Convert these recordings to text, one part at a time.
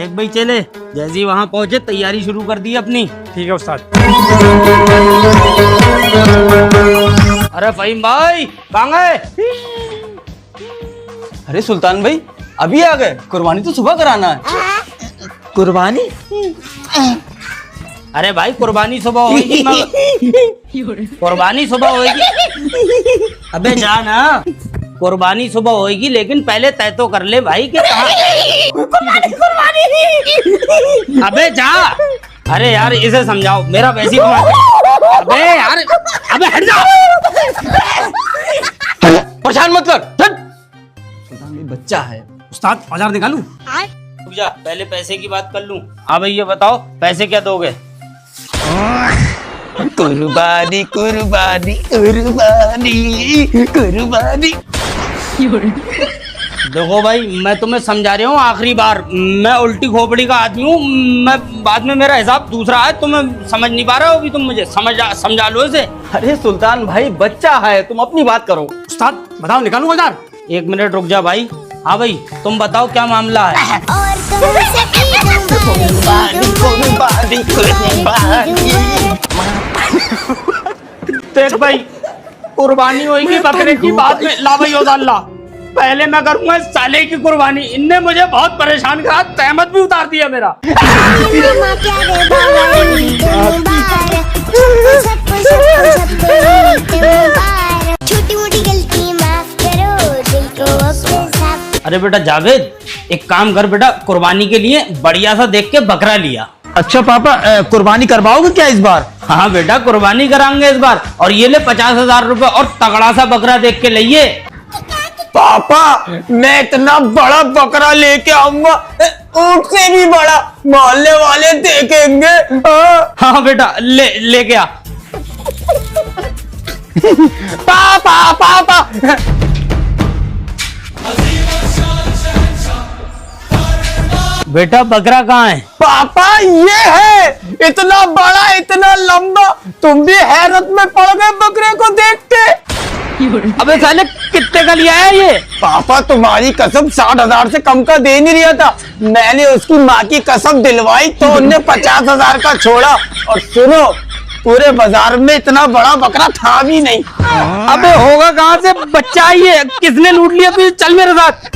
देख भाई चले, जैसे ही वहाँ पहुँचे तैयारी शुरू कर दी अपनी। ठीक है उस्ताद। अरे फहीम भाई कहाँ गए? अरे सुल्तान भाई अभी आ गए? कुर्बानी तो सुबह कराना है। कुर्बानी? अरे भाई कुर्बानी सुबह होगी, कुर्बानी सुबह होगी। अबे जा ना, कुर्बानी सुबह होगी, लेकिन पहले तय तो कर ले भाई कि कहाँ कुर्बानी। अबे जा। अरे यार इसे समझाओ, मेरा वैसी अबे यार, अबे हट जा। परेशान मत कर। सुल्तान भाई बच्चा है। उस्ताद औजार निकालूं? रुक जा, पहले पैसे की बात कर लूं। हाँ भाई ये बताओ पैसे क्या दोगे? कुर्बानी कुर्बानी कुर्बानी कुर्बानी। देखो भाई मैं तुम्हें समझा रहा हूँ आखिरी बार, मैं उल्टी खोपड़ी का आदमी हूँ, मैं बाद में मेरा हिसाब दूसरा है, तुम्हें समझ नहीं पा रहे हो अभी, तुम मुझे समझा लो इसे। अरे सुल्तान भाई बच्चा है, तुम अपनी बात करो। उस्ताद बताओ निकालूं औजार? एक मिनट रुक जा भाई। हाँ भाई तुम बताओ क्या मामला है? देख भाई कुर्बानी होगी बकरे की, बाद में ला भाई औजार ला। पहले मैं करूंगा साले की कुर्बानी। इनने मुझे बहुत परेशान करा, तहमत भी उतार दिया मेरा। अरे बेटा जावेद एक काम कर बेटा, कुर्बानी के लिए बढ़िया सा देख के बकरा लिया। अच्छा पापा कुर्बानी करवाओगे क्या इस बार? हाँ बेटा कुर्बानी कराएंगे इस बार, और ये ले 50,000 रुपए और तगड़ा सा बकरा देख के लाइए। पापा मैं इतना बड़ा बकरा लेके आऊंगा, ऊंट से भी बड़ा, मोहल्ले वाले देखेंगे। हाँ बेटा लेके आ। पापा पापा बेटा बकरा कहाँ है? पापा ये है, इतना बड़ा इतना लंबा, तुम भी हैरत में पड़ गए बकरे को देख के। अबे साले कितने का लिया है ये? पापा तुम्हारी कसम 60,000 से कम का दे नहीं रहा था, मैंने उसकी माँ की कसम दिलवाई तो उन्हें 50,000 का छोड़ा। और सुनो पूरे बाजार में इतना बड़ा बकरा था भी नहीं। अबे होगा कहाँ से, बच्चा ही है, किसने लूट लिया? तू चल मेरे साथ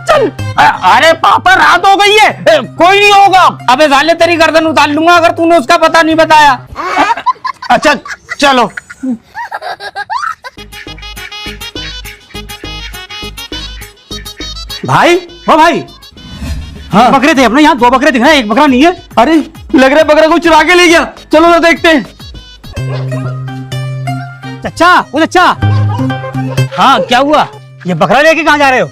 चल। अरे पापा रात हो गई है, कोई नहीं होगा। अबे साले तेरी गर्दन उतार लूंगा अगर तूने उसका पता नहीं बताया। अच्छा चलो। भाई ओ भाई, हाँ बकरे थे अपने यहाँ, 2 बकरे दिख रहे हैं, एक बकरा नहीं है। अरे लग रहा है बकरा को चुरा के ले गया, चलो तो देखते हैं। चचा ओ चचा, हाँ क्या हुआ? ये बकरा लेके कहाँ जा रहे हो?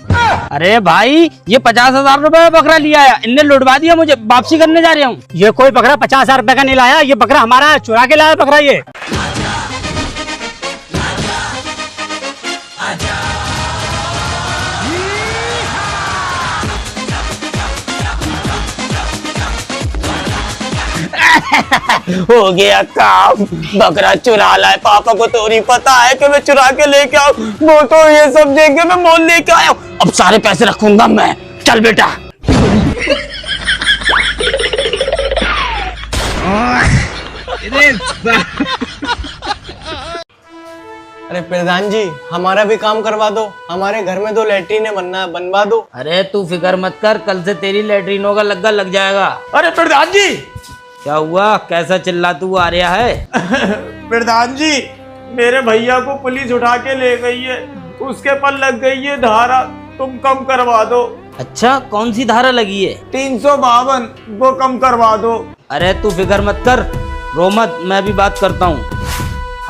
अरे भाई ये 50,000 रुपए में बकरा लिया है, इनने लुटवा दिया, मुझे वापसी करने जा रहा हूँ। ये कोई बकरा 50,000 रुपए का नहीं लाया, ये बकरा हमारा है, चुरा के लाया बकरा ये। हो गया काम, बकरा चुरा लाए। पापा को तो नहीं पता है कि मैं चुरा के लेके आऊं, वो तो ये सब देख के मैं मोल लेके आया हूं। अब सारे पैसे रखूंगा मैं। चल बेटा। अरे प्रधान जी हमारा भी काम करवा दो, हमारे घर में 2 लैट्रिन बनवा दो। अरे तू फिक्र मत कर, कल से तेरी लैट्रिनों का लग्गा लग जाएगा। अरे प्रधान जी। क्या हुआ, कैसा चिल्ला तू आ रहा है? प्रधान जी मेरे भैया को पुलिस उठा के ले गई है, उसके पर लग गई है धारा, तुम कम करवा दो। अच्छा कौन सी धारा लगी है? 352, वो कम करवा दो। अरे तू फिक्र मत कर, रो मत, मैं भी बात करता हूँ।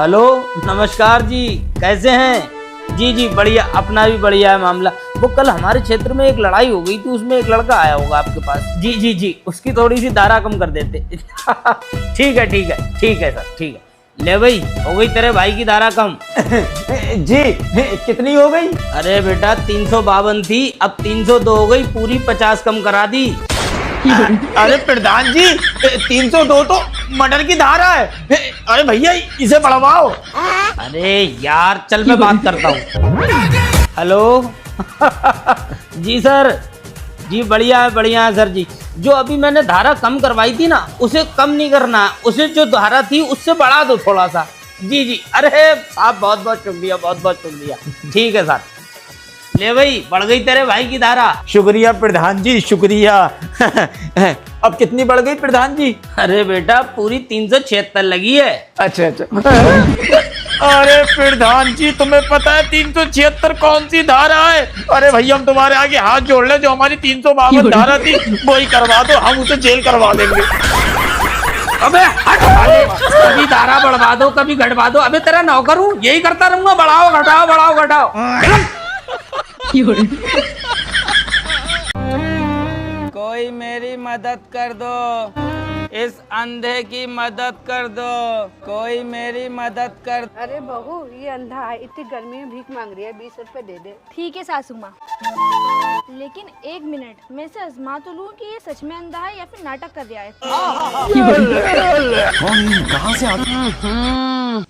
हेलो नमस्कार जी, कैसे हैं? जी बढ़िया, अपना भी बढ़िया है मामला। वो कल हमारे क्षेत्र में एक लड़ाई हो गई थी, उसमें एक लड़का आया होगा आपके पास। जी उसकी थोड़ी सी धारा कम कर देते। ठीक है सर, ठीक है। ले भाई हो गई तेरे भाई की धारा कम। जी कितनी हो गई? अरे बेटा 352 थी, अब 302 हो गई, पूरी 50 कम करा दी। अरे प्रधान जी 302 तो मर्डर की धारा है। अरे भैया इसे बढ़वाओ। अरे यार चल मैं बात करता हूँ। हेलो जी सर, जी बढ़िया है सर जी। जो अभी मैंने धारा कम करवाई थी ना, उसे कम नहीं करना है, उसे जो धारा थी उससे बढ़ा दो थोड़ा सा। जी अरे साहब बहुत बहुत शुक्रिया। ठीक है सर, ले भाई बढ़ गई तेरे भाई की धारा। शुक्रिया प्रधान जी, शुक्रिया। अब कितनी बढ़ गई प्रधान जी? अरे बेटा पूरी 376 लगी है। अच्छा। अरे प्रधान जी तुम्हें पता है 376 कौन सी धारा है? अरे भैया हम तुम्हारे आगे हाथ जोड़ ले, जो हमारी 352 धारा थी वही करवा दो, हम उसे जेल करवा देंगे। अबे हट साले, कभी धारा बढ़वा दो कभी घटवा दो। अबे तेरा नौकर हूँ, यही करता रहूंगा, बढ़ाओ घटाओ। कोई मेरी मदद कर दो, इस अंधे की मदद कर दो, कोई मेरी मदद कर। अरे बहू ये अंधा है, इतनी गर्मी में भीख मांग रही है, 20 रुपए दे दे। ठीक है सासू माँ, लेकिन 1 मिनट मैं इसे आजमा तो लूं कि ये सच में अंधा है या फिर नाटक कर रहा है। कहाँ से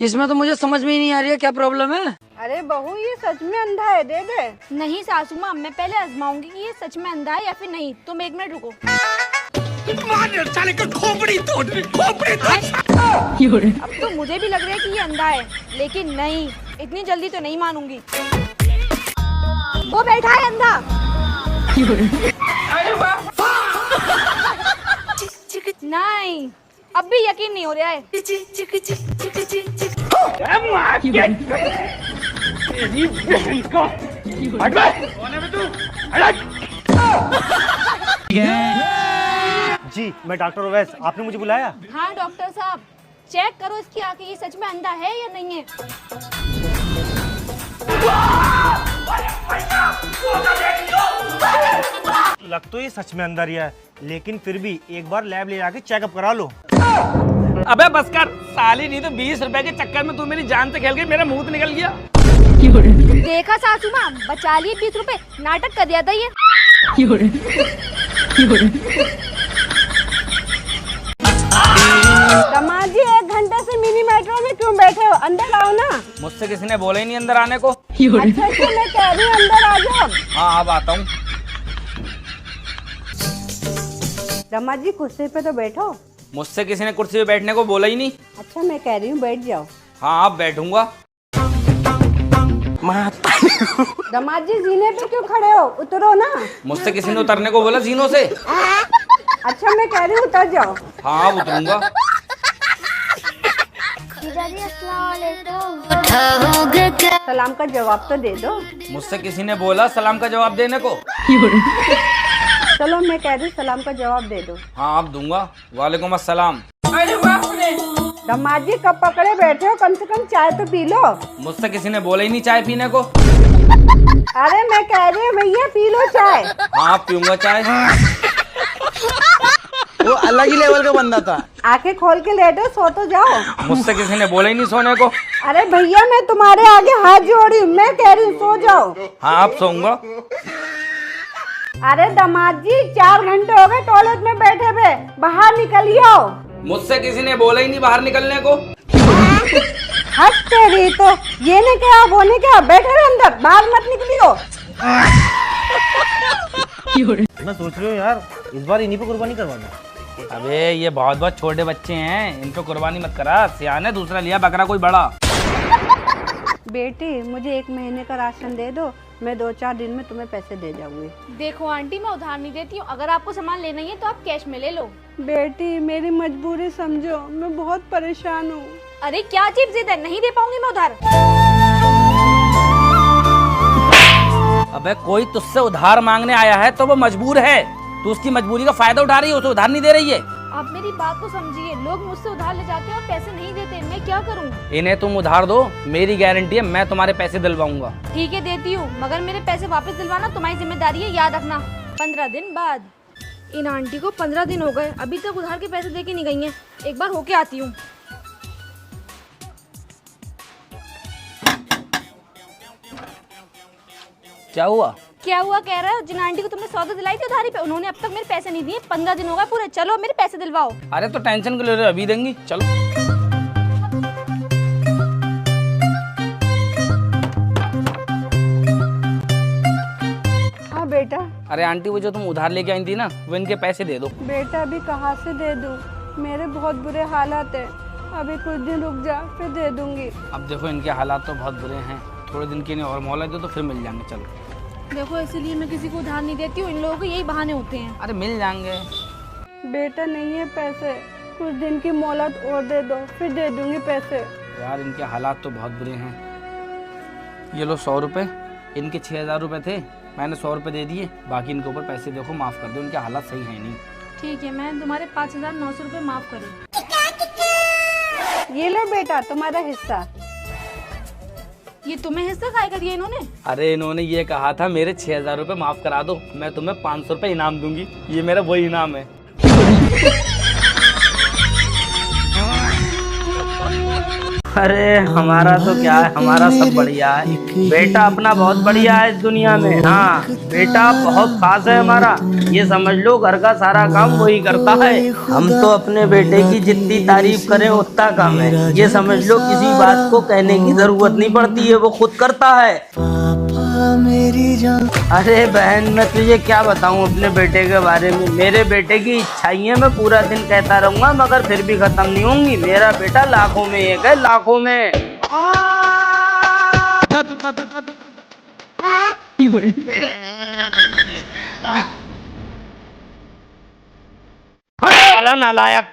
इसमें तो मुझे समझ में ही नहीं आ रही है क्या प्रॉब्लम है। अरे बहू ये सच में अंधा है, दे दे। नहीं सासू माँ, मैं पहले आजमाऊंगी कि ये सच में अंधा है या फिर नहीं। तुम 1 मिनट रुको। अब तो मुझे भी लग रहा है कि ये अंधा है, लेकिन नहीं, इतनी जल्दी तो नहीं मानूंगी। वो बैठा है अंधा। नहीं, अब भी यकीन नहीं हो रहा है। जी मैं डॉक्टर ओवैस, आपने मुझे बुलाया? हाँ डॉक्टर साहब, चेक करो इसकी आंखें, ये सच में अंधा है या नहीं है। लग तो ये सच में अंदर ही है, लेकिन फिर भी एक बार लैब ले जाके चेकअप करा लो। अबे बस कर साली, नहीं तो 20 रुपए के चक्कर में तू मेरी जान से खेल गई, मेरा मुंह निकल गया। देखा सासू माँ, बचा लिए 20 रुपए, नाटक कर दिया था ये। दामाद जी 1 घंटे से मिनी मेट्रो में क्यों बैठे हो? अंदर आओ ना। मुझसे किसी ने बोला ही नहीं अंदर आने को। अच्छा मैं कह रही हूँ अंदर आ जाओ। हाँ अब आता हूँ। दामाद जी कुर्सी पे तो बैठो। मुझसे किसी ने कुर्सी पे बैठने को बोला ही नहीं। अच्छा मैं कह रही हूँ बैठ जाओ। हाँ अब बैठूंगा। दामाद जी जीने पे क्यों खड़े हो? उतरो ना। मुझसे किसी ने उतरने को बोला जीनों से? अच्छा मैं कह रही हूँ उतर जाओ। हाँ अब उतरूंगा। सलाम का जवाब तो दे दो। मुझसे किसी ने बोला सलाम का जवाब देने को? चलो मैं कह रही हूँ सलाम का जवाब दे दो। हाँ अब दूंगा। वालेकुम अस्सलाम। दामाद जी कब पकड़े बैठे हो, कम से कम चाय तो पी लो। मुझसे किसी ने बोला ही नहीं चाय पीने को। अरे मैं कह रही हूँ भैया पी लो चाय। हाँ पीऊंगा चाय। वो अलग ही लेवल का बंदा था। आंखें खोल के लेटो, सो तो जाओ। मुझसे किसी ने बोला ही नहीं सोने को। अरे भैया मैं तुम्हारे आगे हाथ जोड़ी हूँ, मैं कह रही हूँ सो जाओ। हाँ अब सोऊंगा। अरे दामाद जी 4 घंटे हो गए टॉयलेट में बैठे हुए, बाहर निकलिए। मुझसे किसी ने बोला ही नहीं बाहर निकलने को। हट तेरी तो, ये ने क्या वो ने क्या, बैठे रहे अंदर, बाहर मत निकलियो। मैं सोच रही हूँ यार इस बार इन्हीं पे कुर्बानी करवाना। अबे ये बहुत छोटे बच्चे हैं, इन पे कुर्बानी मत करा। सियाने दूसरा लिया बकरा कोई बड़ा। बेटी मुझे 1 महीने का राशन दे दो, मैं 2-4 दिन में तुम्हें पैसे दे जाऊंगी। देखो आंटी, मैं उधार नहीं देती हूँ, अगर आपको सामान लेना ही है तो आप कैश में ले लो। बेटी मेरी मजबूरी समझो, मैं बहुत परेशान हूँ। अरे क्या चीज जिद है, नहीं दे पाऊंगी मैं उधार। अबे कोई तुझसे उधार मांगने आया है तो वो मजबूर है, तू उसकी मजबूरी का फायदा उठा रही है, उसे उधार नहीं दे रही है। आप मेरी बात को समझिए, लोग मुझसे उधार ले जाते हैं और पैसे नहीं देते, मैं क्या करूं? इन्हें तुम उधार दो, मेरी गारंटी है मैं तुम्हारे पैसे दिलवाऊंगा। ठीक है देती हूँ, मगर मेरे पैसे वापस दिलवाना तुम्हारी जिम्मेदारी है, याद रखना। 15 दिन बाद। इन आंटी को 15 दिन हो गए, अभी तक उधार के पैसे दे के नहीं गई हैं। एक बार होके आती हूँ। क्या हुआ? क्या हुआ कह रहा है? जिन आंटी को तुमने सौदा दिलाई थी उधारी पे, उन्होंने अब तक मेरे पैसे नहीं दिए। 15 दिन हो गए पूरे, चलो मेरे पैसे दिलवाओ। अरे तो टेंशन क्यों ले रहे हो, अभी देंगी, चलो। हाँ बेटा अरे आंटी वो जो तुम उधार लेके आई थी ना, वो इनके पैसे दे दो। बेटा अभी कहाँ से दे दूँ, मेरे बहुत बुरे हालात है, अभी कुछ दिन रुक जा फिर दे दूंगी। अब देखो इनके हालात तो बहुत बुरे हैं, थोड़े दिन के लिए और मोहलत दो तो फिर मिल जाएंगे। चलो देखो इसीलिए मैं किसी को उधार नहीं देती हूँ, इन लोगों के यही बहाने होते हैं। अरे मिल जाएंगे। बेटा नहीं है पैसे, कुछ दिन की मोहलत और दे दो फिर दे दूंगी पैसे। यार इनके हालात तो बहुत बुरे हैं। ये लो 100 रुपये, इनके 6000 रुपये थे, मैंने 100 रुपये दे दिए, बाकी इनके ऊपर पैसे देखो माफ़ कर दो, इनके हालात सही हैं नहीं। ठीक है, मैं तुम्हारे 5900 रुपये माफ़ करी। ये लो बेटा तुम्हारा हिस्सा। ये तुम्हें हिस्सा खाएगा दिया इन्होंने? अरे इन्होंने ये कहा था मेरे 6000 रुपये माफ़ करा दो, मैं तुम्हें 500 रुपये इनाम दूंगी, ये मेरा वही इनाम है। अरे हमारा तो क्या है, हमारा सब बढ़िया है। बेटा अपना बहुत बढ़िया है इस दुनिया में। हाँ बेटा बहुत खास है हमारा, ये समझ लो घर का सारा काम वही करता है। हम तो अपने बेटे की जितनी तारीफ करें उतना कम है, ये समझ लो किसी बात को कहने की जरूरत नहीं पड़ती है, वो खुद करता है। अरे बहन मैं तुझे क्या बताऊं अपने बेटे के बारे में, मेरे बेटे की इच्छाएं मैं पूरा दिन कहता रहूंगा मगर फिर भी खत्म नहीं होंगी। मेरा बेटा लाखों में एक है, लाखों में। साला नालायक,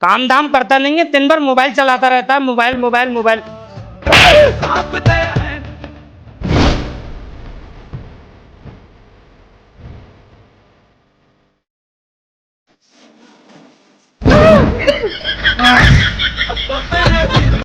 काम धाम करता नहीं है, दिन भर मोबाइल चलाता रहता है, मोबाइल मोबाइल मोबाइल।